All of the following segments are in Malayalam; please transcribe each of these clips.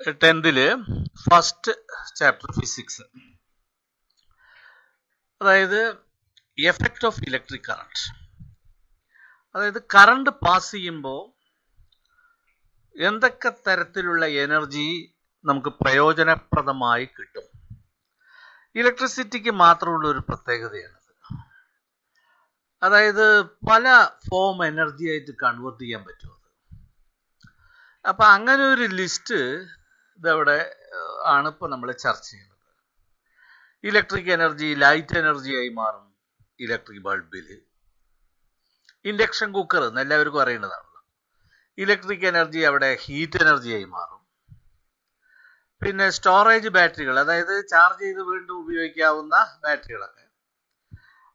10th ഫസ്റ്റ് ചാപ്റ്റർ ഫിസിക്സ്, അതായത് എഫക്റ്റ് ഓഫ് ഇലക്ട്രിക് കറണ്ട്. അതായത് കറണ്ട് പാസ് ചെയ്യുമ്പോൾ എന്തൊക്കെ തരത്തിലുള്ള എനർജി നമുക്ക് പ്രയോജനപ്രദമായി കിട്ടും. ഇലക്ട്രിസിറ്റിക്ക് മാത്രമുള്ള ഒരു പ്രത്യേകതയാണത്. അതായത് പല ഫോം എനർജി ആയിട്ട് കൺവേർട്ട് ചെയ്യാൻ പറ്റും. അപ്പം അങ്ങനെ ഒരു ലിസ്റ്റ് ഇതവിടെ ആണ് ഇപ്പോൾ നമ്മൾ ചർച്ച ചെയ്യുന്നത്. ഇലക്ട്രിക് എനർജി ലൈറ്റ് എനർജിയായി മാറും ഇലക്ട്രിക് ബൾബിൽ. ഇൻഡക്ഷൻ കുക്കർ എന്ന് എല്ലാവർക്കും അറിയുന്നതാണല്ലോ. ഇലക്ട്രിക് എനർജി അവിടെ ഹീറ്റ് എനർജിയായി മാറും. പിന്നെ സ്റ്റോറേജ് ബാറ്ററികൾ, അതായത് ചാർജ് ചെയ്ത് വീണ്ടും ഉപയോഗിക്കാവുന്ന ബാറ്ററികളൊക്കെ,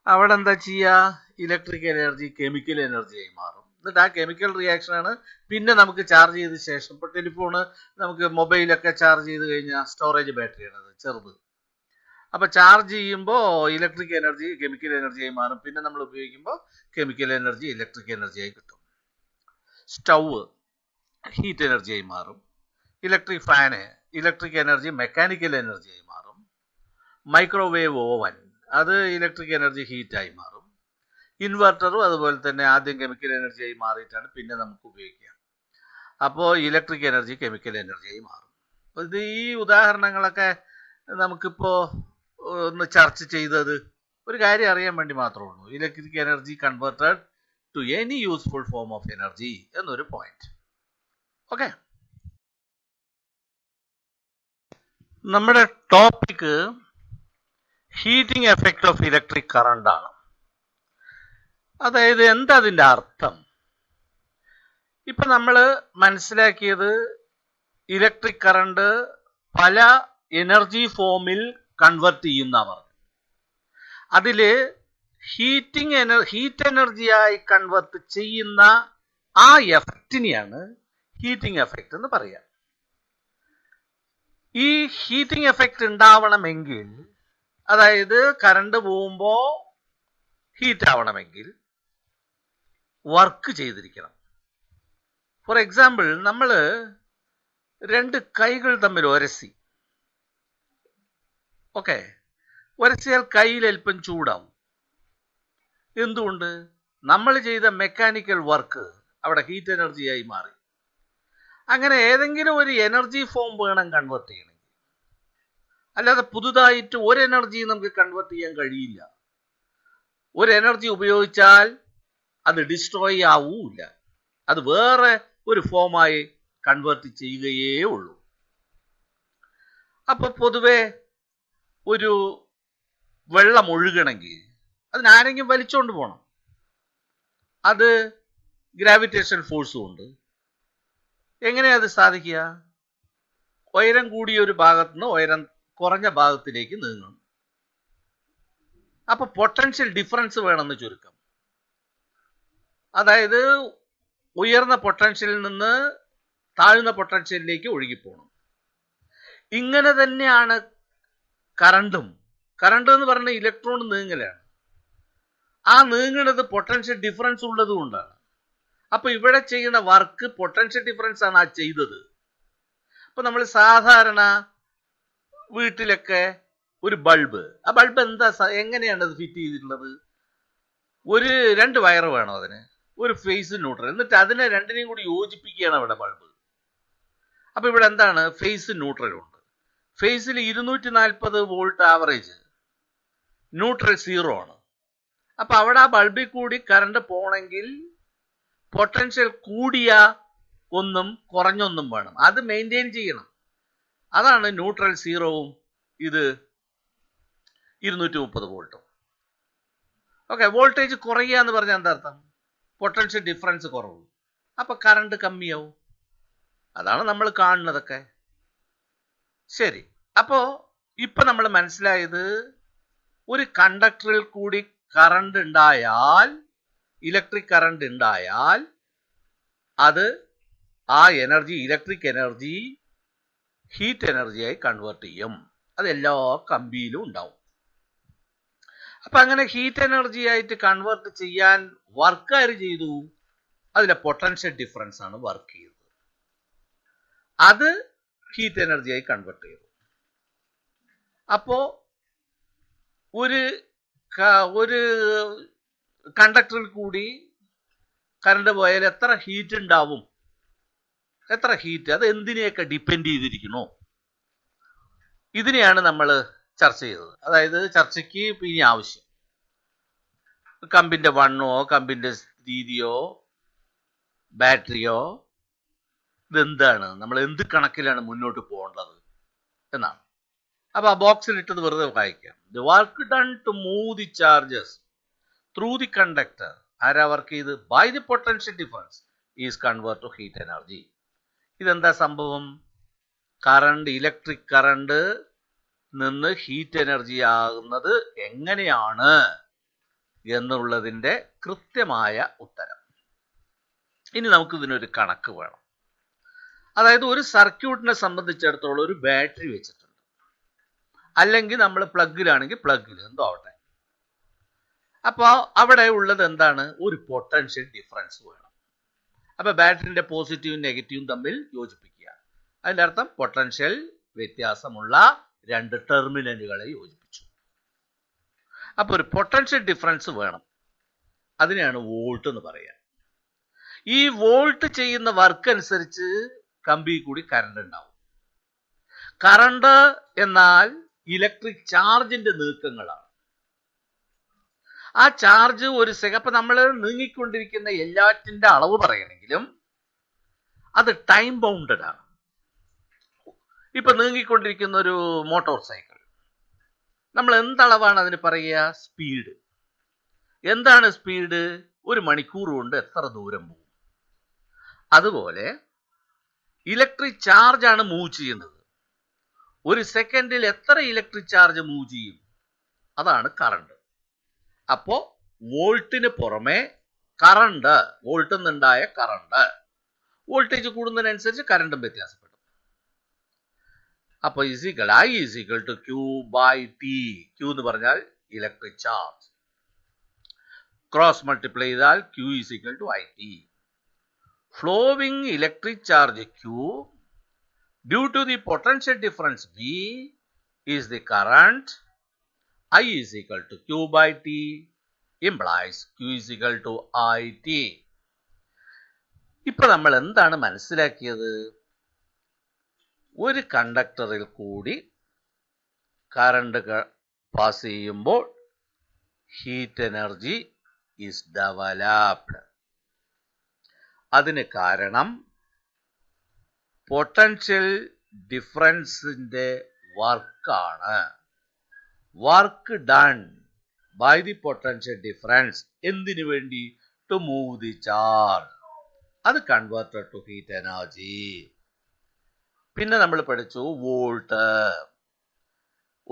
അവിടെ എന്താ ചെയ്യുക, ഇലക്ട്രിക് എനർജി കെമിക്കൽ എനർജിയായി മാറും. എന്നിട്ട് ആ കെമിക്കൽ റിയാക്ഷനാണ് പിന്നെ നമുക്ക് ചാർജ് ചെയ്ത ശേഷം, ഇപ്പോൾ ടെലിഫോണ് നമുക്ക് മൊബൈലൊക്കെ ചാർജ് ചെയ്ത് കഴിഞ്ഞാൽ സ്റ്റോറേജ് ബാറ്ററിയാണത് ചെറുത്. അപ്പോൾ ചാർജ് ചെയ്യുമ്പോൾ ഇലക്ട്രിക് എനർജി കെമിക്കൽ എനർജിയായി മാറും. പിന്നെ നമ്മൾ ഉപയോഗിക്കുമ്പോൾ കെമിക്കൽ എനർജി ഇലക്ട്രിക് എനർജിയായി കിട്ടും. സ്റ്റൗവ് ഹീറ്റ് എനർജിയായി മാറും. Electric fan electric energy mechanical എനർജിയായി മാറും. മൈക്രോവേവ് ഓവൻ അത് ഇലക്ട്രിക് എനർജി ഹീറ്റായി മാറും. ഇൻവെർട്ടറും അതുപോലെ തന്നെ ആദ്യം കെമിക്കൽ എനർജിയായി മാറിയിട്ടാണ് പിന്നെ നമുക്ക് ഉപയോഗിക്കുക. അപ്പോൾ ഇലക്ട്രിക് എനർജി കെമിക്കൽ എനർജിയായി മാറും. അപ്പോൾ ഇത് ഈ ഉദാഹരണങ്ങളൊക്കെ നമുക്കിപ്പോൾ ഒന്ന് ചർച്ച ചെയ്തത് ഒരു കാര്യം അറിയാൻ വേണ്ടി മാത്രമേ ഉള്ളൂ. Electric energy converted to any useful form of energy എന്നൊരു പോയിന്റ്. ഓക്കെ, നമ്മുടെ topic heating effect of electric current ആണ്. അതായത് എന്താ അതിൻ്റെ അർത്ഥം? ഇപ്പം നമ്മൾ മനസ്സിലാക്കിയത് ഇലക്ട്രിക് കറണ്ട് പല എനർജി ഫോമിൽ കൺവേർട്ട് ചെയ്യുന്നവർ, അതിൽ ഹീറ്റ് എനർജിയായി കൺവേർട്ട് ചെയ്യുന്ന ആ എഫക്റ്റിനെയാണ് ഹീറ്റിംഗ് എഫക്റ്റ് എന്ന് പറയുക. ഈ ഹീറ്റിംഗ് എഫക്റ്റ് ഉണ്ടാവണമെങ്കിൽ, അതായത് കറണ്ട് പോകുമ്പോൾ ഹീറ്റ് ആവണമെങ്കിൽ വർക്ക് ചെയ്തിരിക്കണം. ഫോർ എക്സാമ്പിൾ, നമ്മൾ രണ്ട് കൈകൾ തമ്മിൽ ഉരസി, ഓക്കെ, ഉരസിയാൽ കയ്യിൽ അല്പം ചൂടാവും. എന്തുകൊണ്ട്? നമ്മൾ ചെയ്ത മെക്കാനിക്കൽ വർക്ക് അവിടെ ഹീറ്റ് എനർജിയായി മാറി. അങ്ങനെ ഏതെങ്കിലും ഒരു എനർജി ഫോം വേണം കൺവേർട്ട് ചെയ്യണമെങ്കിൽ. അല്ലാതെ പുതുതായിട്ട് ഒരു എനർജി നമുക്ക് കൺവേർട്ട് ചെയ്യാൻ കഴിയില്ല. ഒരു എനർജി ഉപയോഗിച്ചാൽ അത് ഡിസ്ട്രോയ് ആവൂല, അത് വേറെ ഒരു ഫോമായി കൺവേർട്ട് ചെയ്യുകയേ ഉള്ളൂ. അപ്പൊ പൊതുവെ ഒരു വെള്ളം ഒഴുകണമെങ്കിൽ അതിനാരെങ്കിലും വലിച്ചോണ്ട് പോകണം. അത് ഗ്രാവിറ്റേഷൻ ഫോഴ്സ് കൊണ്ട്. എങ്ങനെയാ അത് സാധിക്കുക? ഉയരം കൂടിയ ഒരു ഭാഗത്ത് നിന്ന് ഉയരം കുറഞ്ഞ ഭാഗത്തിലേക്ക് നീങ്ങണം. അപ്പൊ പൊട്ടൻഷ്യൽ ഡിഫറൻസ് വേണമെന്ന് ചുരുക്കം. അതായത് ഉയർന്ന പൊട്ടൻഷ്യലിൽ നിന്ന് താഴ്ന്ന പൊട്ടൻഷ്യലിലേക്ക് ഒഴുകിപ്പോകണം. ഇങ്ങനെ തന്നെയാണ് കറണ്ടും. കറണ്ട് എന്ന് പറഞ്ഞ ഇലക്ട്രോൺ നീങ്ങലാണ്. ആ നീങ്ങുന്നത് പൊട്ടൻഷ്യൽ ഡിഫറൻസ് ഉള്ളത് കൊണ്ടാണ്. അപ്പൊ ഇവിടെ ചെയ്യുന്ന വർക്ക് പൊട്ടൻഷ്യൽ ഡിഫറൻസ് ആണ് ആ ചെയ്തത്. അപ്പൊ നമ്മൾ സാധാരണ വീട്ടിലൊക്കെ ഒരു ബൾബ്, ആ ബൾബ് എങ്ങനെയാണ് അത് ഫിറ്റ് ചെയ്തിട്ടുള്ളത്? രണ്ട് വയർ വേണം അതിന്, ഒരു ഫേസ് ന്യൂട്രൽ, എന്നിട്ട് അതിനെ രണ്ടിനെയും കൂടി യോജിപ്പിക്കുകയാണ് അവിടെ ബൾബ്. അപ്പൊ ഇവിടെ എന്താണ്? ഫേസ് ന്യൂട്രൽ ഉണ്ട്. ഫേസിൽ 240 വോൾട്ട് ആവറേജ്, ന്യൂട്രൽ 0 ആണ്. അപ്പൊ അവിടെ ആ ബൾബിൽ കൂടി കറണ്ട് പോകണമെങ്കിൽ പൊട്ടൻഷ്യൽ കൂടിയ ഒന്നും കുറഞ്ഞൊന്നും വേണം, അത് മെയിൻറ്റെയിൻ ചെയ്യണം. അതാണ് ന്യൂട്രൽ 0-ഉം ഇത് 230 വോൾട്ടും. ഓക്കെ, വോൾട്ടേജ് കുറയുക എന്ന് പറഞ്ഞാൽ എന്താ അർത്ഥം? പൊട്ടൻഷ്യൽ ഡിഫറൻസ് കുറവും. അപ്പൊ കറണ്ട് കമ്മിയാവും. അതാണ് നമ്മൾ കാണുന്നതൊക്കെ. ശരി, അപ്പോ ഇപ്പൊ നമ്മൾ മനസ്സിലായത്, ഒരു കണ്ടക്ടറിൽ കൂടി കറണ്ട് ഉണ്ടായാൽ, ഇലക്ട്രിക് കറണ്ട് ഉണ്ടായാൽ, അത് ആ എനർജി ഇലക്ട്രിക് എനർജി ഹീറ്റ് എനർജിയായി കൺവേർട്ട് ചെയ്യും. അത് എല്ലാ കമ്പിയിലും ഉണ്ടാവും. അപ്പൊ അങ്ങനെ ഹീറ്റ് എനർജി ആയിട്ട് കൺവേർട്ട് ചെയ്യാൻ വർക്ക് ആര് ചെയ്തു? അതിലെ പൊട്ടൻഷ്യൽ ഡിഫറൻസ് ആണ് വർക്ക് ചെയ്തത്. അത് ഹീറ്റ് എനർജിയായി കൺവേർട്ട് ചെയ്തു. അപ്പോ ഒരു കണ്ടക്ടറിൽ കൂടി കറണ്ട് പോയാൽ എത്ര ഹീറ്റ് ഉണ്ടാവും? എത്ര ഹീറ്റ്? അത് എന്തിനെയൊക്കെ ഡിപ്പെൻഡ് ചെയ്തിരിക്കുന്നു? ഇതിനെയാണ് നമ്മൾ ചർച്ച ചെയ്തത്. അതായത് ചർച്ചയ്ക്ക് ഇനി ആവശ്യം കമ്പിന്റെ വണ്ണോ കമ്പിന്റെ രീതിയോ ബാറ്ററിയോ ഇതെന്താണ്, നമ്മൾ എന്ത് കണക്കിലാണ് മുന്നോട്ട് പോകേണ്ടത് എന്നാണ്. അപ്പൊ ആ ബോക്സിൽ ഇട്ടത് വെറുതെ വായിക്കാം. The work done to move the charges through the conductor, ആരാ വർക്ക് ചെയ്ത്? By the potential difference is convert to heat energy. ഇതെന്താ സംഭവം? കറണ്ട്, ഇലക്ട്രിക് കറണ്ട് നിന്ന് ഹീറ്റ് എനർജി ആകുന്നത് എങ്ങനെയാണ് എന്നുള്ളതിൻ്റെ കൃത്യമായ ഉത്തരം. ഇനി നമുക്ക് ഇതിനൊരു കണക്ക് വേണം. അതായത് ഒരു സർക്യൂട്ടിനെ സംബന്ധിച്ചിടത്തോളം ഒരു ബാറ്ററി വെച്ചിട്ടുണ്ട്, അല്ലെങ്കിൽ നമ്മൾ പ്ലഗിലാണെങ്കിൽ പ്ലഗിൽ എന്തോ ആവട്ടെ. അപ്പോൾ അവിടെ ഉള്ളത് എന്താണ്? ഒരു പൊട്ടൻഷ്യൽ ഡിഫറൻസ് വേണം. അപ്പൊ ബാറ്ററിന്റെ പോസിറ്റീവും നെഗറ്റീവും തമ്മിൽ യോജിപ്പിക്കുക. അതിന്റെ അർത്ഥം പൊട്ടൻഷ്യൽ വ്യത്യാസമുള്ള രണ്ട് ടെർമിനലുകളെ യോജിപ്പിച്ചു. അപ്പൊ ഒരു പൊട്ടൻഷ്യൽ ഡിഫറൻസ് വേണം. അതിനെയാണ് വോൾട്ട് എന്ന് പറയുക. ഈ വോൾട്ട് ചെയ്യുന്ന വർക്ക് അനുസരിച്ച് കമ്പി കൂടി കറണ്ട് ഉണ്ടാവും. കറണ്ട് എന്നാൽ ഇലക്ട്രിക് ചാർജിന്റെ നീക്കങ്ങളാണ്. ആ ചാർജ് ഒരു അപ്പൊ നമ്മൾ നീങ്ങിക്കൊണ്ടിരിക്കുന്ന എല്ലാറ്റിന്റെ അളവ് പറയണമെങ്കിലും അത് ടൈം ബൗണ്ടഡ് ആണ്. ഇപ്പൊ നീങ്ങിക്കൊണ്ടിരിക്കുന്ന ഒരു മോട്ടോർ സൈക്കിൾ, നമ്മൾ എന്തളവാണ് അതിന് പറയുക? സ്പീഡ്. എന്താണ് സ്പീഡ്? ഒരു മണിക്കൂർ കൊണ്ട് എത്ര ദൂരം പോകും. അതുപോലെ ഇലക്ട്രിക് ചാർജ് ആണ് മൂവ് ചെയ്യുന്നത്. ഒരു സെക്കൻഡിൽ എത്ര ഇലക്ട്രിക് ചാർജ് മൂവ് ചെയ്യും? അതാണ് കറണ്ട്. അപ്പോ വോൾട്ടിന് പുറമെ കറണ്ട്, വോൾട്ടിൽ നിന്നുണ്ടായ കറണ്ട്, വോൾട്ടേജ് കൂടുന്നതിനനുസരിച്ച് കറണ്ടും വ്യത്യാസപ്പെടും. അപ്പൊ I is equal to Q by T. Q എന്ന് പറഞ്ഞാൽ ഇലക്ട്രിക് ചാർജ്, ക്രോസ് മൾട്ടിപ്ലൈ ചെയ്താൽ Q is equal to IT. Flowing electric charge Q due to the potential difference V is the current. I is equal to Q by T implies Q is equal to IT. ഇപ്പൊ നമ്മൾ എന്താണ് മനസ്സിലാക്കിയത്? ഒരു കണ്ടക്ടറിൽ കൂടി കറണ്ട് പാസ് ചെയ്യുമ്പോൾ ഹീറ്റ് എനർജി ഈസ് ഡെവലപ്ഡ്. അതിന് കാരണം പൊട്ടൻഷ്യൽ ഡിഫറൻസിന്റെ വർക്കാണ്. Work done by the potential difference. എന്തിനു വേണ്ടി? To move the charge. അത് കൺവേർട്ടഡ് ടു ഹീറ്റ് എനർജി. പിന്നെ നമ്മൾ പഠിച്ചു വോൾട്ട്.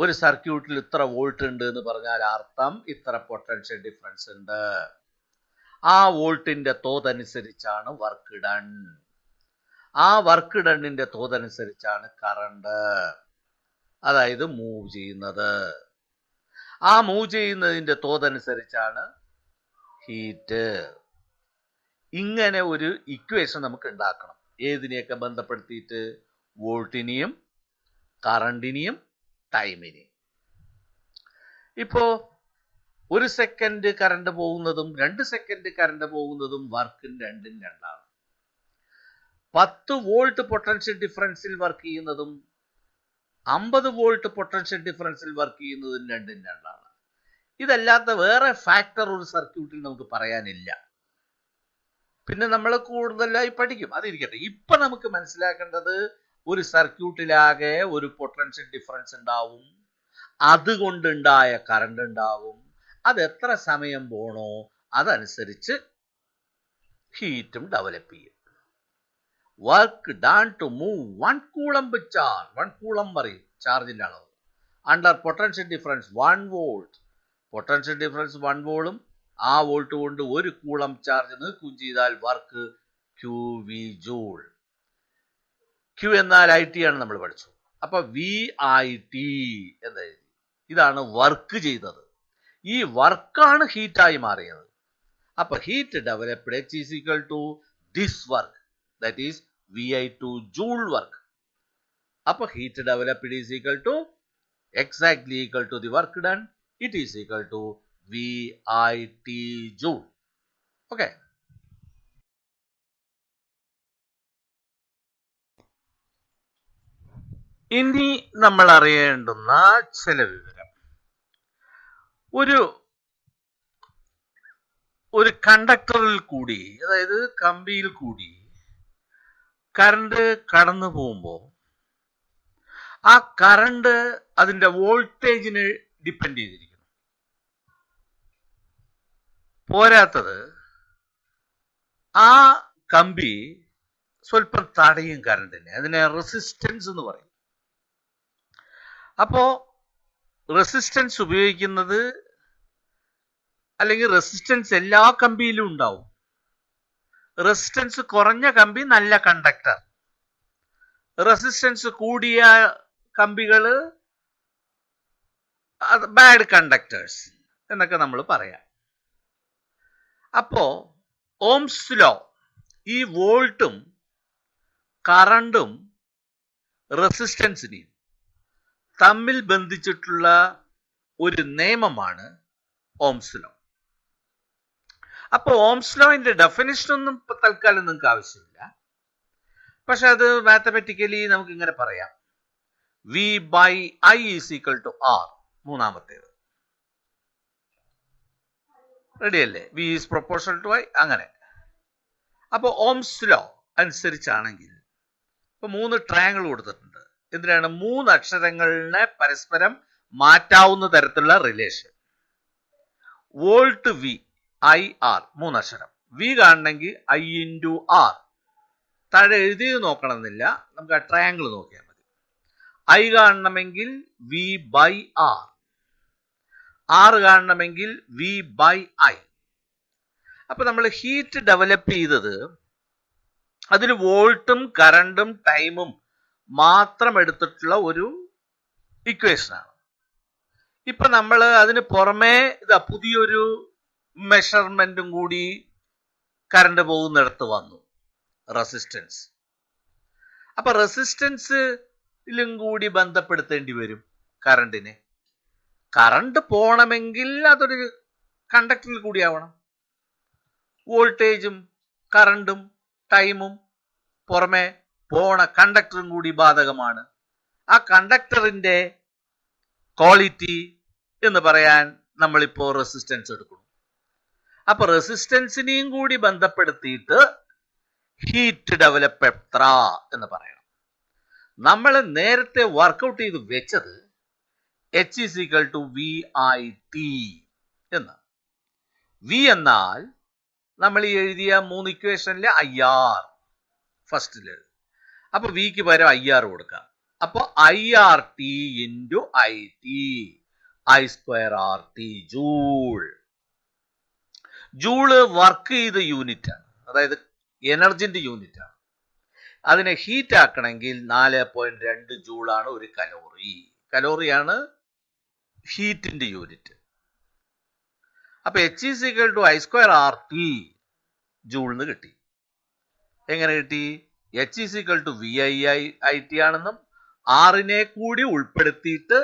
ഒരു സർക്യൂട്ടിൽ ഇത്ര വോൾട്ട് ഉണ്ട് എന്ന് പറഞ്ഞാൽ അർത്ഥം ഇത്ര പൊട്ടൻഷ്യൽ ഡിഫറൻസ് ഉണ്ട്. ആ വോൾട്ടിന്റെ തോതനുസരിച്ചാണ് വർക്ക് ഡൺ. ആ വർക്ക് ഡണ്ണിന്റെ തോതനുസരിച്ചാണ് കറണ്ട്, അതായത് മൂവ് ചെയ്യുന്നത്. ആ മൂവ് ചെയ്യുന്നതിന്റെ തോതനുസരിച്ചാണ് ഹീറ്റ്. ഇങ്ങനെ ഒരു ഇക്വേഷൻ നമുക്ക് ഉണ്ടാക്കണം. ഏതിനെയൊക്കെ ബന്ധപ്പെടുത്തിയിട്ട്? വോൾട്ടിനെയും കറണ്ടിനെയും ടൈമിനെയും. ഇപ്പോ ഒരു സെക്കൻഡ് കറണ്ട് പോകുന്നതും 2 സെക്കൻഡ് കറണ്ട് പോകുന്നതും വർക്കും രണ്ടും രണ്ടാണ്. 10 വോൾട്ട് പൊട്ടൻഷ്യൽ ഡിഫറൻസിൽ വർക്ക് ചെയ്യുന്നതും 50 വോൾട്ട് പൊട്ടൻഷ്യൽ ഡിഫറൻസിൽ വർക്ക് ചെയ്യുന്നതും രണ്ടും രണ്ടാണ്. ഇതല്ലാത്ത വേറെ ഫാക്ടർ ഒരു സർക്യൂട്ടിൽ നമുക്ക് പറയാനില്ല. പിന്നെ നമ്മൾ കൂടുതലായി പഠിക്കും, അതിരിക്കട്ടെ. ഇപ്പൊ നമുക്ക് മനസ്സിലാക്കേണ്ടത് ഒരു സർക്യൂട്ടിലാകെ ഒരു പൊട്ടൻഷ്യൽ ഡിഫറൻസ് ഉണ്ടാവും, അതുകൊണ്ടുണ്ടായ കറണ്ട് ഉണ്ടാവും. അത് എത്ര സമയം പോണോ അതനുസരിച്ച് ഹീറ്റും ഡെവലപ്പ് ചെയ്യും. Work done to move 1 coulomb charge. 1 coulomb പറയും ചാർജിന്റെ അളവ്. Under potential difference 1 volt. Potential difference 1 വോൾട്ടും ആ വോൾട്ട് കൊണ്ട് 1 കൂളം ചാർജ് നീക്കം ചെയ്താൽ വർക്ക് QV ജൂൾ. Q എന്നാൽ IT ആണ് നമ്മൾ പഠിച്ചു. അപ്പൊ VIT എന്നെഴുതി. ഇതാണ് വർക്ക് ചെയ്തത്. ഈ വർക്കാണ് ഹീറ്റായി മാറിയത്. അപ്പൊ heat developed H is equal to this work, that is VI2 joule work. അപ്പോൾ heat developed is equal to exactly equal to the work done. It is equal to VIT joule. Okay. ഇനി നമ്മൾ അറിയേണ്ടുന്ന ചില വിവരം. ഒരു കണ്ടക്ടറിൽ കൂടി, അതായത് കമ്പിയിൽ കൂടി കറണ്ട് കടന്നു പോകുമ്പോൾ ആ കറണ്ട് അതിന്റെ വോൾട്ടേജിന് ഡിപ്പെൻഡ് ചെയ്തിരിക്കുന്നു. പോരാത്തത് ആ കമ്പി സ്വല്പം തടയും കറണ്ടിനെ, അതിനെ റെസിസ്റ്റൻസ് എന്ന് പറയും. അപ്പോ റെസിസ്റ്റൻസ് ഉപയോഗിക്കുന്നത്, അല്ലെങ്കിൽ റെസിസ്റ്റൻസ് എല്ലാ കമ്പിയിലും ഉണ്ടാവും. റെസിസ്റ്റൻസ് കുറഞ്ഞ കമ്പി നല്ല കണ്ടക്ടർ, റെസിസ്റ്റൻസ് കൂടിയ കമ്പികള് ബാഡ് കണ്ടക്ടേഴ്സ് എന്നൊക്കെ നമ്മൾ പറയാം. അപ്പോ ഓംസ് ലോ ഈ വോൾട്ടും കറണ്ടും റെസിസ്റ്റൻസിനെയും തമ്മിൽ ബന്ധിച്ചിട്ടുള്ള ഒരു നിയമമാണ് ഓംസ് ലോ. അപ്പൊ ഓംസ് ലോന്റെ ഡെഫിനിഷൻ ഒന്നും തൽക്കാലം നിങ്ങൾക്ക് ആവശ്യമില്ല. പക്ഷെ അത് മാത്തമാറ്റിക്കലി നമുക്ക് ഇങ്ങനെ പറയാം, V by I is equal to R. മൂന്നാമത്തേത് റെഡി അല്ലേ? V is proportional to I. അങ്ങനെ. അപ്പൊ ഓംസ് ലോ അനുസരിച്ചാണെങ്കിൽ ഇപ്പൊ 3 ട്രയാങ്കിൾ കൊടുത്തിട്ടുണ്ട്. എന്തിനാണ്? 3 അക്ഷരങ്ങളിനെ പരസ്പരം മാറ്റാവുന്ന തരത്തിലുള്ള relation. Volt V, I, R 3 അക്ഷരം. V കാണണമെങ്കിൽ I into R. താഴെ എഴുതിയത് നോക്കണമെന്നില്ല, നമുക്ക് ആ ട്രയാങ്കിൾ നോക്കിയാൽ മതി. I കാണണമെങ്കിൽ V by R. R കാണണമെങ്കിൽ V by I. അപ്പൊ നമ്മൾ ഹീറ്റ് ഡെവലപ്പ് ചെയ്തത് അതിന് വോൾട്ടും കറണ്ടും ടൈമും മാത്രം എടുത്തിട്ടുള്ള ഒരു ഇക്വേഷനാണ്. ഇപ്പൊ നമ്മൾ അതിന് പുറമെ പുതിയൊരു മെഷർമെന്റും കൂടി കറണ്ട് പോകുന്നിടത്ത് വന്നു, റെസിസ്റ്റൻസ്. അപ്പൊ റെസിസ്റ്റൻസിലും കൂടി ബന്ധപ്പെടുത്തേണ്ടി വരും കറണ്ടിനെ. കറണ്ട് പോണമെങ്കിൽ അതൊരു കണ്ടക്ടറിൽ കൂടി ആവണം. വോൾട്ടേജും കറണ്ടും ടൈമും പുറമെ പോണ കണ്ടക്ടറും കൂടി ബാധകമാണ്. ആ കണ്ടക്ടറിന്റെ ക്വാളിറ്റി എന്ന് പറയാൻ നമ്മളിപ്പോ റെസിസ്റ്റൻസ് എടുക്കണം. അപ്പൊ റെസിസ്റ്റൻസിനെയും കൂടി ബന്ധപ്പെടുത്തിയിട്ട് ഹീറ്റ് ഡെവലപ്പ് എത്ര എന്ന് പറയണം. നമ്മൾ നേരത്തെ വർക്കൗട്ട് ചെയ്ത് വെച്ചത് H is equal to VIT എന്ന്. V എന്നാൽ നമ്മൾ ഈ എഴുതിയ 3 ഇക്വേഷനിലെ IR ഫസ്റ്റില്. അപ്പൊ വിക്ക് പകരം IR കൊടുക്കാം. അപ്പൊ IRT into IT, I square RT joule. Joule work ചെയ്ത യൂണിറ്റ് ആണ്, അതായത് എനർജിന്റെ യൂണിറ്റ് ആണ്. അതിനെ ഹീറ്റ് ആക്കണമെങ്കിൽ 4.2 ജൂളാണ് ഒരു കലോറി. കലോറിയാണ് ഹീറ്റിന്റെ യൂണിറ്റ്. അപ്പൊ H is equal to I square RT ജൂൾന്ന് കിട്ടി. എങ്ങനെ കിട്ടി? H is equal to VIIT ആണെന്നും ആറിനെ കൂടി ഉൾപ്പെടുത്തിയിട്ട്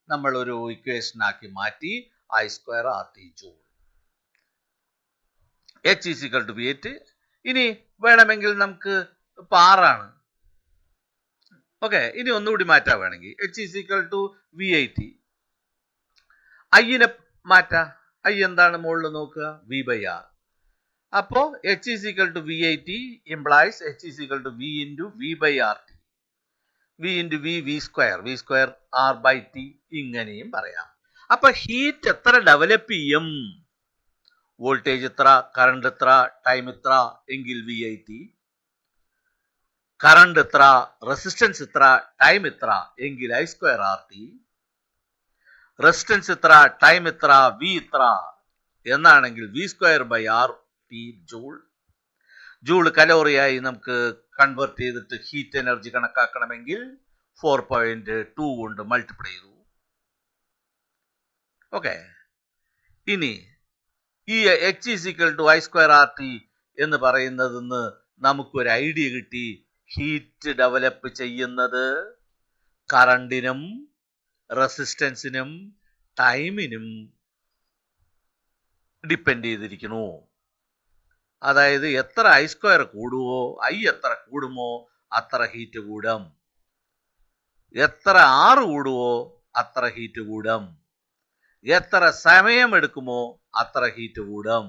നമ്മൾ ഒരു ഇക്വേഷൻ ആക്കി മാറ്റി I square RT joule. H is equal to V8. ഇനി വേണമെങ്കിൽ നമുക്ക് ഇപ്പൊ 6 ആണ്. ഓക്കെ, ഇനി ഒന്നുകൂടി മാറ്റാൻ വേണമെങ്കിൽ H is equal to V8. ഐനെ മാറ്റാ. ഐ എന്താണ് മുകളിൽ നോക്കുക? V by R. അപ്പോ H is equal to V8 implies H is equal to V into V by RT. V into V square, V square R by T ഇങ്ങനെയും പറയാം. അപ്പൊ ഹീറ്റ് എത്ര ഡെവലപ്പ് ചെയ്യും? വോൾട്ടേജ് എത്ര, കറണ്ട് എത്ര, ടൈം എത്ര എങ്കിൽ VIT. കറണ്ട് എത്ര, റെസിസ്റ്റൻസ് എത്ര, ടൈം എത്ര എങ്കിൽ I square RT. റെസിസ്റ്റൻസ് എത്ര, ടൈം എത്ര, V എത്ര എന്നാണെങ്കിൽ V square by RT joule. Joule കലോറിയായി നമുക്ക് കൺവേർട്ട് ചെയ്തിട്ട് ഹീറ്റ് എനർജി കണക്കാക്കണമെങ്കിൽ 4.2 കൊണ്ട് മൾട്ടിപ്ലൈ ചെയ്തു. ഓക്കെ, ഇനി ഈ H is equal to I square RT എന്ന് പറയുന്നതിന്ന് നമുക്കൊരു ഐഡിയ കിട്ടി. ഹീറ്റ് ഡെവലപ്പ് ചെയ്യുന്നത് കറണ്ടിനും റെസിസ്റ്റൻസിനും ടൈമിനും ഡിപ്പെൻഡ് ചെയ്തിരിക്കുന്നു. അതായത് എത്ര ഐ സ്ക്വയർ കൂടുവോ, ഐ എത്ര കൂടുമോ അത്ര ഹീറ്റ് കൂടും. എത്ര ആറ് കൂടുവോ അത്ര ഹീറ്റ് കൂടും. എത്ര സമയം എടുക്കുമോ അത്ര ഹീറ്റ് കൂടും.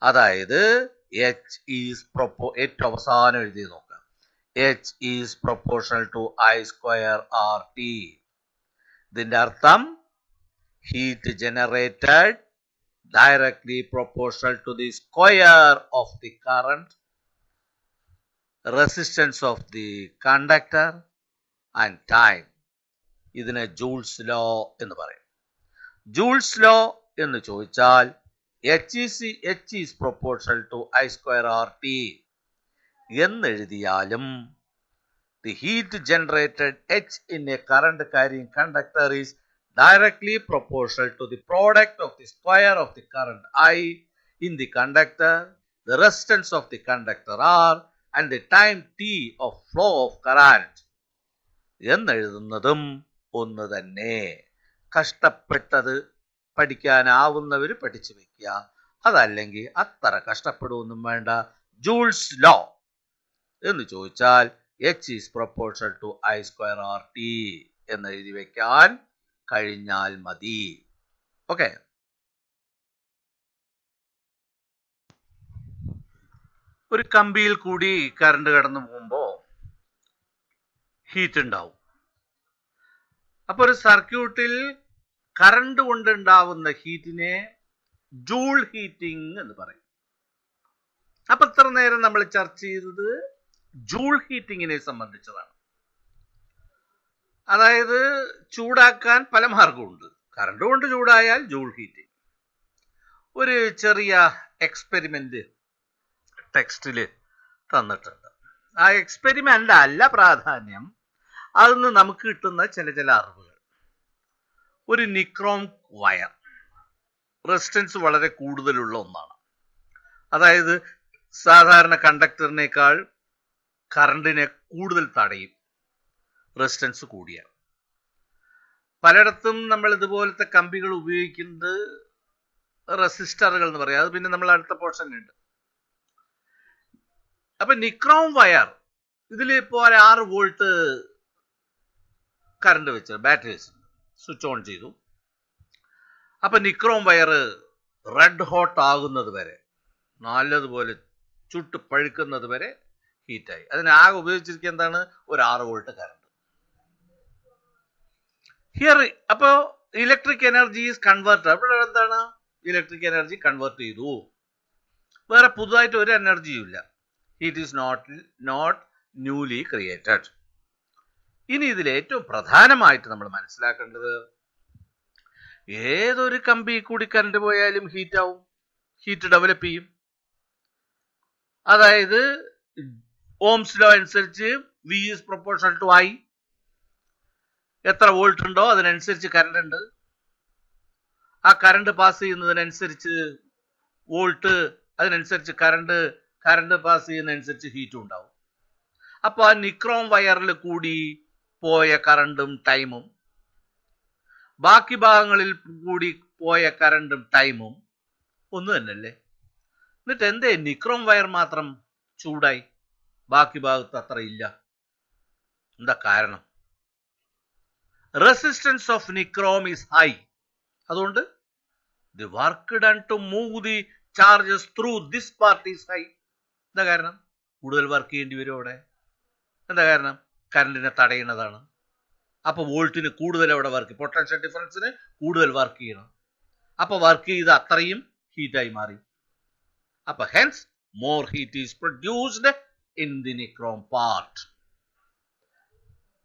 അതായത് എച്ച് ഈസ് ഏറ്റവും അവസാനം എഴുതി നോക്കാം. H is proportional to I square R T. ഇതിന്റെ അർത്ഥം heat generated directly proportional to the square of the current, resistance of the conductor and time. ഇതിനെ ജൂൾസ് ലോ എന്ന് പറയും. ജൂൾസ് ലോ എന്ന് ചോദിച്ചാൽ H is proportional to I square RT എന്നെഴുതിയാലും the heat generated H in a current carrying conductor is directly proportional to the product of the square of the current I in the conductor, the resistance of the conductor R, and the time T of flow of current. എന്നെഴുതുന്നതും ഒന്ന് തന്നെ. കഷ്ടപ്പെട്ടത് പഠിക്കാനാവുന്നവർ പഠിച്ചു വെക്കുക, അതല്ലെങ്കിൽ അത്ര കഷ്ടപ്പെടുവൊന്നും വേണ്ട. ജൂൾസ് ലോ എന്ന് ചോദിച്ചാൽ H is proportional to I square RT എന്ന് എഴുതി വെക്കാൻ കഴിഞ്ഞാൽ മതി. ഓക്കെ. ഒരു കമ്പിയിൽ കൂടി കറണ്ട് കടന്നു പോകുമ്പോൾ ഹീറ്റ് ഉണ്ടാവും. അപ്പൊ ഒരു സർക്യൂട്ടിൽ കറണ്ട് കൊണ്ടുണ്ടാവുന്ന ഹീറ്റിനെ ജൂൾ ഹീറ്റിംഗ് എന്ന് പറയും. അപ്പൊ ഇത്ര നേരം നമ്മൾ ചർച്ച ചെയ്തത് ജൂൾ ഹീറ്റിങ്ങിനെ സംബന്ധിച്ചതാണ്. അതായത് ചൂടാക്കാൻ പല മാർഗമുണ്ട്. കറണ്ട് കൊണ്ട് ചൂടായാൽ ജൂൾ ഹീറ്റിംഗ്. ഒരു ചെറിയ എക്സ്പെരിമെന്റ് ടെക്സ്റ്റില് തന്നിട്ടുണ്ട്. ആ എക്സ്പെരിമെന്റ് അല്ല പ്രാധാന്യം, അതിന് നമുക്ക് കിട്ടുന്ന ചില അറിവുകൾ. ഒരു നിക്രോം വയർ റെസിസ്റ്റൻസ് വളരെ കൂടുതലുള്ള ഒന്നാണ്. അതായത് സാധാരണ കണ്ടക്ടറിനേക്കാൾ കറണ്ടിനെ കൂടുതൽ തടയും റെസിസ്റ്റൻസ് കൂടിയ. പലയിടത്തും നമ്മൾ ഇതുപോലത്തെ കമ്പികൾ ഉപയോഗിക്കുന്നത് റെസിസ്റ്ററുകൾ എന്ന് പറയാം. അത് പിന്നെ നമ്മൾ അടുത്ത പോർഷനിലുണ്ട്. അപ്പൊ നിക്രോം വയർ ഇതിൽ ഇപ്പോൾ 6 വോൾട്ട് കറണ്ട് വെച്ച് ബാറ്ററി വെച്ച് സ്വിച്ച് ഓൺ ചെയ്തു. അപ്പൊ നിക്രോം വയർ റെഡ് ഹോട്ട് ആകുന്നത് വരെ, നല്ലതുപോലെ ചുട്ട് പഴുക്കുന്നത് വരെ ഹീറ്റായി. അതിനാകെ ഉപയോഗിച്ചിരിക്കുക എന്താണ്? ഒരു 6 വോൾട്ട് കറണ്ട്. ഹിയർ അപ്പോ ഇലക്ട്രിക് എനർജി ഈസ് കൺവേർട്ട്. അവിടെ എന്താണ്? ഇലക്ട്രിക് എനർജി കൺവേർട്ട് ചെയ്തു. വേറെ പുതുതായിട്ട് ഒരു എനർജിയും ഇല്ല. It is not newly created. ഇനി ഇതിൽ ഏറ്റവും പ്രധാനമായിട്ട് നമ്മൾ മനസ്സിലാക്കേണ്ടത്, ഏതൊരു കമ്പി കൂടി കറണ്ട് പോയാലും ഹീറ്റ് ആവും, ഹീറ്റ് ഡെവലപ്പ് ചെയ്യും. അതായത് ഓംസ് ലോ അനുസരിച്ച് V is proportional to I. എത്ര വോൾട്ട് ഉണ്ടോ അതിനനുസരിച്ച് കറണ്ട് ഉണ്ട്. ആ കറണ്ട് പാസ് ചെയ്യുന്നതിനനുസരിച്ച് വോൾട്ട്, അതിനനുസരിച്ച് കറണ്ട് പാസ് ചെയ്യുന്നതനുസരിച്ച് ഹീറ്റും ഉണ്ടാവും. അപ്പൊ ആ നിക്രോം വയറിൽ കൂടി പോയ കറണ്ടും ടൈമും ബാക്കി ഭാഗങ്ങളിൽ കൂടി പോയ കറണ്ടും ടൈമും ഒന്ന് തന്നെയല്ലേ? എന്നിട്ട് എന്തേ നിക്രോം വയർ മാത്രം ചൂടായി, ബാക്കി ഭാഗത്ത് അത്ര ഇല്ല? എന്താ കാരണം? Resistance of nichrome is high. അതുകൊണ്ട് the work done to move the charges through this part is high. എന്താ കാരണം? കൂടുതൽ വർക്ക് ചെയ്യേണ്ടി വരും അവിടെ. എന്താ കാരണം? കറണ്ടിനെ തടയുന്നതാണ്. അപ്പൊ വോൾട്ടിന് കൂടുതൽ അവിടെ വർക്ക്, പൊട്ടൻഷ്യൽ ഡിഫറൻസിന് കൂടുതൽ വർക്ക് ചെയ്യണം. അപ്പൊ വർക്ക് ചെയ്ത് അത്രയും ഹീറ്റായി മാറി. അപ്പൊ hence more heat is produced in the nichrome part.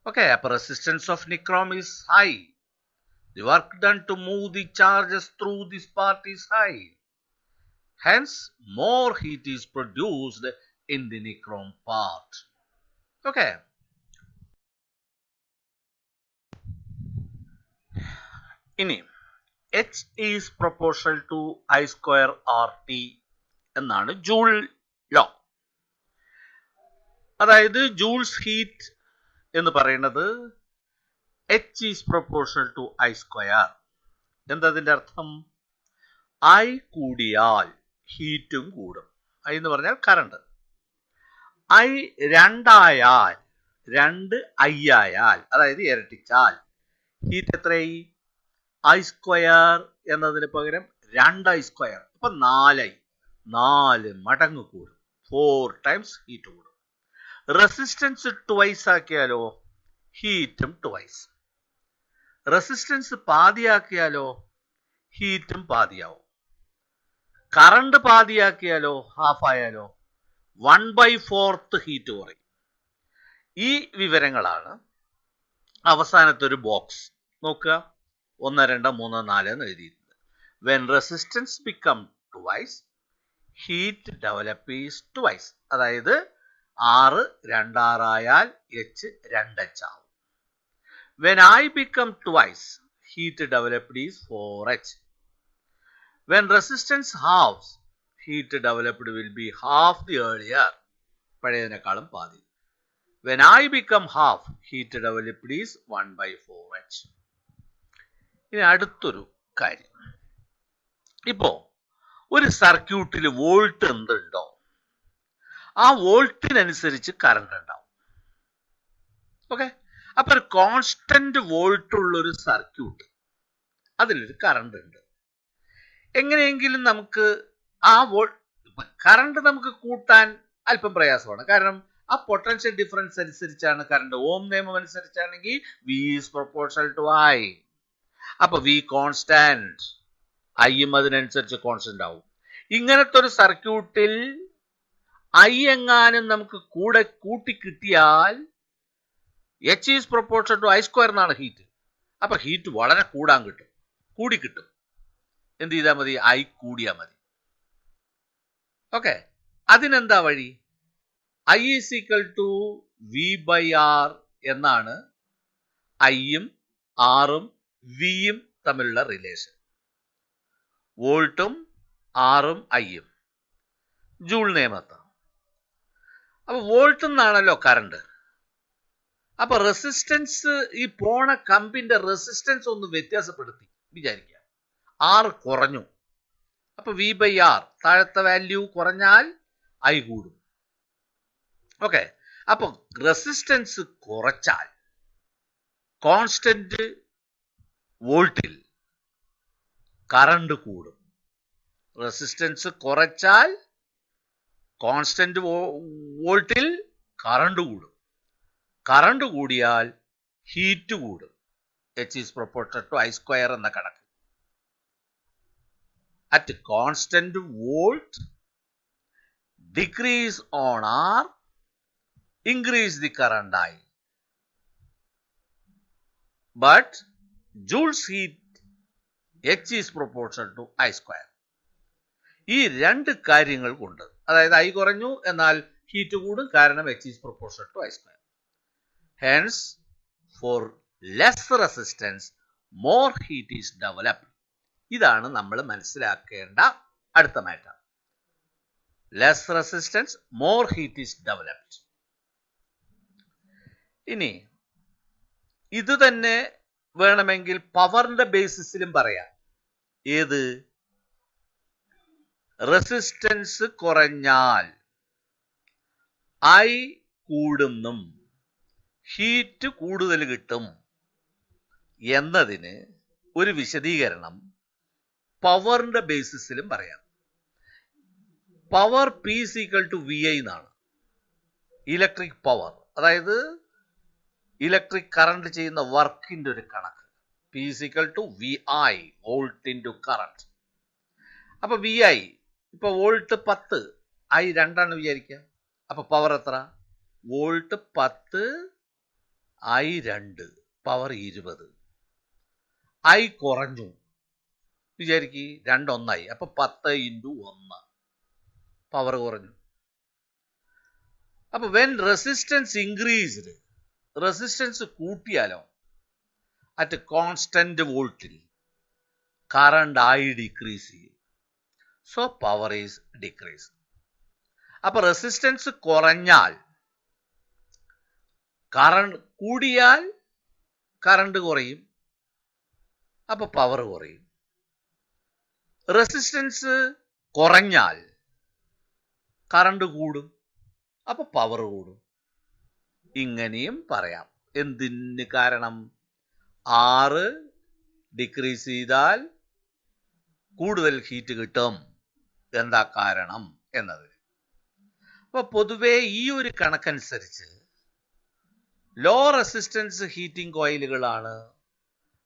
Okay, upper resistance of nichrome is high. The work done to move the charges through this part is high. Hence, more heat is produced in the nichrome part. Okay. ഇനി H is proportional to I square RT എന്നാണ് ജൂൾ ലോ. അതായത് ജൂൾസ് ഹീറ്റ് എന്ന് പറയുന്നത് H is proportional to I square. എന്താ അതിന്റെ അർത്ഥം? I കൂടിയാൽ ഹീറ്റും കൂടും. I എന്ന് പറഞ്ഞാൽ കറണ്ട്. I രണ്ടായാൽ, 2I ആയാൽ, അതായത് ഇരട്ടിച്ചാൽ ഹീറ്റ് എത്രയായി? I സ്ക്വയർ എന്നതിന് പകരം 2I സ്ക്വയർ, അപ്പൊ 4I, 4 മടങ്ങ് കൂടും. 4 times ഹീറ്റ് കൂടും. റെസിസ്റ്റൻസ് ട്വൈസ് ആക്കിയാലോ ഹീറ്റും ട്വൈസ്. റെസിസ്റ്റൻസ് പാതിയാക്കിയാലോ ഹീറ്റും പാതിയാവും. കറണ്ട് പാതിയാക്കിയാലോ ഹാഫ് ആയാലോ 1/4 ഹീറ്റ് കുറയും. ഈ വിവരങ്ങളാണ് അവസാനത്തെ ഒരു ബോക്സ് നോക്കുക. 1, 2, 3, 4 എന്ന് എഴുതിയിട്ടുണ്ട്. When resistance become twice heat develop is twice. അതായത് 6 2 ആയാൽ H 2H ആവും. When I become twice heat developed is 4H. When resistance halves, heat developed will be half the earlier. പഴയതിനേക്കാളും പാതി. When I become half, heat developed is 1/4H. ഇനി അടുത്തൊരു കാര്യം. ഇപ്പോ ഒരു സർക്യൂട്ടിൽ വോൾട്ട് എന്തുണ്ടോ ആ വോൾട്ടിനനുസരിച്ച് കറണ്ട് ഉണ്ടാവും. ഓക്കെ, അപ്പൊ ഒരു കോൺസ്റ്റന്റ് വോൾട്ട് ഉള്ള ഒരു സർക്യൂട്ട്, അതിലൊരു കറണ്ട് ഉണ്ട്. എങ്ങനെയെങ്കിലും നമുക്ക് ആ കറണ്ട് നമുക്ക് കൂട്ടാൻ അല്പം പ്രയാസമാണ്. കാരണം ആ പൊട്ടൻഷ്യൽ ഡിഫറൻസ് അനുസരിച്ചാണ് കറണ്ട്. ഓം നിയമം അനുസരിച്ചാണെങ്കിൽ V is proportional to I. അപ്പൊ V കോൺസ്റ്റന്റ്, ഐയും അതിനനുസരിച്ച് കോൺസ്റ്റന്റ് ആവും. ഇങ്ങനത്തെ ഒരു സർക്യൂട്ടിൽ I എങ്ങാനും നമുക്ക് കൂടെ കൂട്ടി കിട്ടിയാൽ H is proportional to I square എന്നാണ് ഹീറ്റ്. അപ്പൊ ഹീറ്റ് വളരെ കൂടി കിട്ടും. എന്ത് ചെയ്താൽ മതി? I കൂടിയാ മതി. ഓക്കെ, അതിനെന്താ വഴി? I is equal to V/R എന്നാണ് ഐയും ആറും വിയും തമ്മിലുള്ള റിലേഷൻ. വോൾട്ടും ആറും ഐയും ജൂൾ നിയമത്താണ്. അപ്പൊ വോൾട്ട് എന്നാണല്ലോ കറണ്ട്. അപ്പൊ റെസിസ്റ്റൻസ്, ഈ പോണ കമ്പിന്റെ റെസിസ്റ്റൻസ് ഒന്ന് വ്യത്യാസപ്പെടുത്തി വിചാരിക്കുക. R കുറഞ്ഞു, അപ്പൊ V/R, താഴത്തെ വാല്യൂ കുറഞ്ഞാൽ I കൂടും. ഓക്കെ, അപ്പൊ റെസിസ്റ്റൻസ് കുറച്ചാൽ കോൺസ്റ്റന്റ് വോൾട്ടിൽ കറണ്ട് കൂടും. റെസിസ്റ്റൻസ് കുറച്ചാൽ കോൺസ്റ്റന്റ് വോൾട്ടിൽ കറണ്ട് കൂടും. കറണ്ട് കൂടിയാൽ ഹീറ്റ് കൂടും. H is proportional to I square എന്ന കണക്ക്. At constant volt, decrease on R, increase the current I. But Joule's heat H is proportional to I square. ഈ രണ്ട് കാര്യങ്ങൾ കൊണ്ട്, അതായത് I കുറഞ്ഞു എന്നാൽ ഹീറ്റ് കൂടും, കാരണം H is proportional to I square. Hence, for less resistance, more heat is developed. ഇതാണ് നമ്മൾ മനസ്സിലാക്കേണ്ട അടുത്ത matter. Less resistance, more heat is developed. ഇനി ഇത് തന്നെ വേണമെങ്കിൽ പവറിന്റെ ബേസിസിലും പറയാം. ഏത്? റെസിസ്റ്റൻസ് കുറഞ്ഞാൽ I കൂടുന്നും ഹീറ്റ് കൂടുതൽ കിട്ടും എന്നതിന് ഒരു വിശദീകരണം പവറിന്റെ ബേസിസിലും പറയാം. Power P is equal to VI എന്നാണ്. ഇലക്ട്രിക് പവർ, അതായത് ഇലക്ട്രിക് കറണ്ട് ചെയ്യുന്ന വർക്കിന്റെ ഒരു കണക്ക്. P is equal to VI, volt into current. അപ്പൊ VI, ഇപ്പൊ വോൾട്ട് 10, I 2 വിചാരിക്കുക. അപ്പൊ പവർ എത്ര? Volt 10, I 2, power 20. I കുറഞ്ഞു വിചാരിക്ക്, 2 1 അപ്പൊ 10 × 1, പവർ കുറഞ്ഞു. അപ്പൊ വെൻ റെസിസ്റ്റൻസ് ഇൻക്രീസ്ഡ്, റെസിസ്റ്റൻസ് കൂട്ടിയാലോ അറ്റ് കോൺസ്റ്റന്റ് വോൾട്ടിൽ കറണ്ട് I ഡിക്രീസ് ചെയ്യും. So power is decrease. അപ്പൊ റെസിസ്റ്റൻസ് കുറഞ്ഞാൽ കറണ്ട് കൂടിയാൽ കറണ്ട് കുറയും, അപ്പോൾ പവർ കുറയും. റെസിസ്റ്റൻസ് കുറഞ്ഞാൽ കറണ്ട് കൂടും, അപ്പോൾ പവർ കൂടും. ഇങ്ങനെയും പറയാം. എന്തിന് കാരണം? R ഡിക്രീസ് ചെയ്താൽ കൂടുതൽ ഹീറ്റ് കിട്ടും. എന്താ കാരണം എന്നത്. അപ്പൊ പൊതുവെ ഈ ഒരു കണക്കനുസരിച്ച് ലോ റെസിസ്റ്റൻസ് ഹീറ്റിംഗ് കോയിലുകളാണ്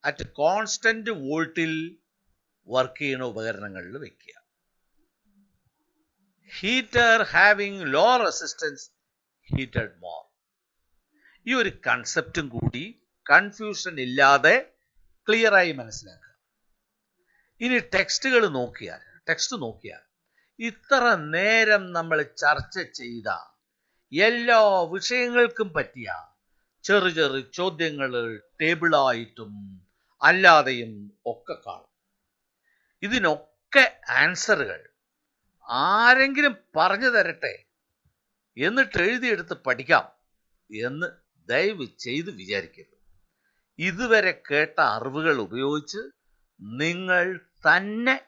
അറ്റ് കോൺസ്റ്റന്റ് വോൾട്ടിൽ വർക്ക് ചെയ്യുന്ന ഉപകരണങ്ങളിൽ വെക്കുക. Heater having low resistance heated more. ഈ ഒരു കൺസെപ്റ്റും കൂടി കൺഫ്യൂഷൻ ഇല്ലാതെ ക്ലിയറായി മനസ്സിലാക്കുക. ഇനി ടെക്സ്റ്റ് നോക്കിയാൽ ഇത്ര നേരം നമ്മൾ ചർച്ച ചെയ്ത എല്ലാ വിഷയങ്ങൾക്കും പറ്റിയ ചെറു ചോദ്യങ്ങൾ ടേബിളായിട്ടും അല്ലാതെയും ഒക്കെ കാണും. ഇതിനൊക്കെ ആൻസറുകൾ ആരെങ്കിലും പറഞ്ഞു തരട്ടെ, എന്നിട്ട് എഴുതിയെടുത്ത് പഠിക്കാം എന്ന് ദയവ് ചെയ്ത് വിചാരിക്കരുത്. ഇതുവരെ കേട്ട അറിവുകൾ ഉപയോഗിച്ച് നിങ്ങൾ തന്നെ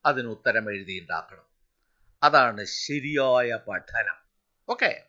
അതിന് ഉത്തരം എഴുതിയുണ്ടാക്കണം. അതാണ് ശരിയായ പഠനം. ഓക്കെ.